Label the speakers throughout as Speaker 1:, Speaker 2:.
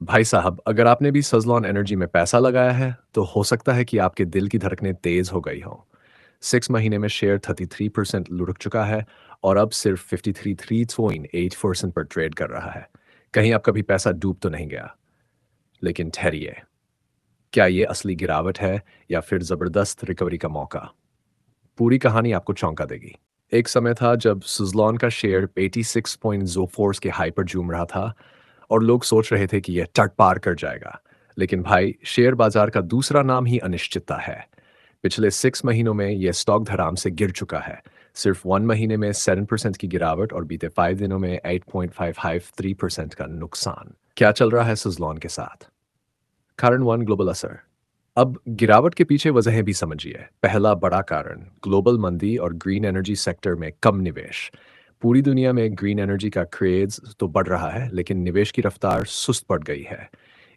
Speaker 1: भाई साहब, अगर आपने भी सज़लॉन एनर्जी में पैसा लगाया है, तो हो सकता है कि आपके दिल की धड़कनें तेज़ हो गई हों। 6 महीने में शेयर 33% लुढ़क चुका है और अब सिर्फ 53.8% पर ट्रेड कर रहा है। कहीं आपका भी पैसा डूब तो नहीं गया? लेकिन ठहरिए, क्या ये असली गिरावट है या फिर ज़बरदस्त रिकवरी का मौका? पूरी कहानी आपको चौंका देगी। एक समय था जब सुज़लॉन का शेयर 86.04 के हाई पर झूम रहा था और लोग सोच रहे थे कि यह तट पार कर जाएगा। लेकिन भाई, शेयर बाजार का दूसरा नाम ही अनिश्चितता है। पिछले 6 महीनों में यह स्टॉक धड़ाम से गिर चुका है। सिर्फ 1 महीने में 7% की गिरावट और बीते 5 दिनों में 8.553% का नुकसान। क्या चल रहा है सुज़लॉन के साथ? कारण 1 ग्लोबल असर। अब गिरावट के पीछे वजहें भी समझिए। पहला बड़ा कारण ग्लोबल मंदी और ग्रीन एनर्जी सेक्टर में कम निवेश। पूरी दुनिया में ग्रीन एनर्जी का क्रेज तो बढ़ रहा है, लेकिन निवेश की रफ्तार सुस्त पड़ गई है।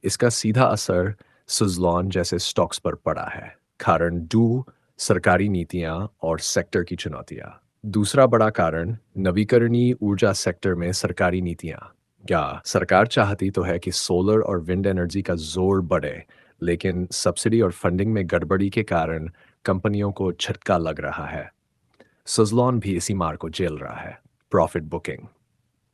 Speaker 1: इसका सीधा असर सुज़लॉन जैसे स्टॉक्स पर पड़ा है। कारण दो, सरकारी नीतियां और सेक्टर की चुनौतियां। दूसरा बड़ा कारण नवीकरणीय ऊर्जा सेक्टर में सरकारी नीतियां। क्या सरकार चाहती तो है कि सोलर और विंड एनर्जी का जोर बढ़े, लेकिन सब्सिडी और फंडिंग में गड़बड़ी के कारण कंपनियों को झटका लग रहा है। सुज़लॉन भी इसी मार को झेल रहा है। Profit booking.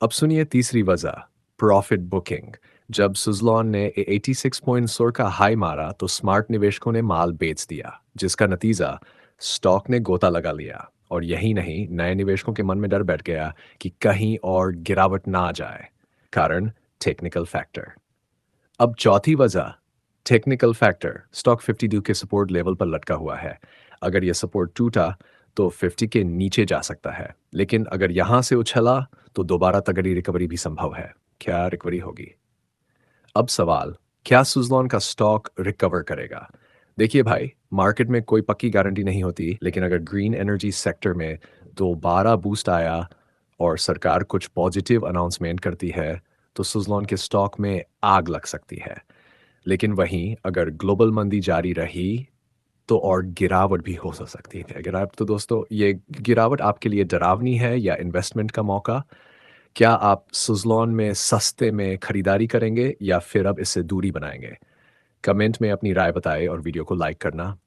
Speaker 1: अब सुनिए तीसरी वजह, प्रॉफिट बुकिंग। जब सुज़लॉन ने 86 का हाई मारा तो स्मार्ट निवेशकों ने माल बेच दिया, जिसका नतीजा स्टॉक ने गोता लगा लिया। और यही नहीं, नए निवेशकों के मन में डर बैठ गया कि कहीं और गिरावट ना आ जाए। कारण टेक्निकल फैक्टर। अब चौथी वजह, टेक्निकल फैक्टर। स्टॉक 52 के सपोर्ट लेवल पर लटका हुआ है। अगर यह सपोर्ट टूटा तो 50 के नीचे जा सकता है, लेकिन अगर यहां से उछला तो दोबारा तगड़ी रिकवरी भी संभव है। क्या रिकवरी होगी? अब सवाल, क्या सुज़लॉन का स्टॉक रिकवर करेगा? देखिए भाई, मार्केट में कोई पक्की गारंटी नहीं होती, लेकिन अगर ग्रीन एनर्जी सेक्टर में दोबारा बूस्ट आया और सरकार कुछ पॉजिटिव अनाउंसमेंट करती है, तो सुज़लॉन के स्टॉक में आग लग सकती है। लेकिन वहीं अगर ग्लोबल मंदी जारी रही, तो और गिरावट भी हो सकती है। अगर आप तो दोस्तों, ये गिरावट आपके लिए डरावनी है या इन्वेस्टमेंट का मौका? क्या आप सुज़लॉन में सस्ते में खरीदारी करेंगे या फिर अब इससे दूरी बनाएंगे? कमेंट में अपनी राय बताएं और वीडियो को लाइक करना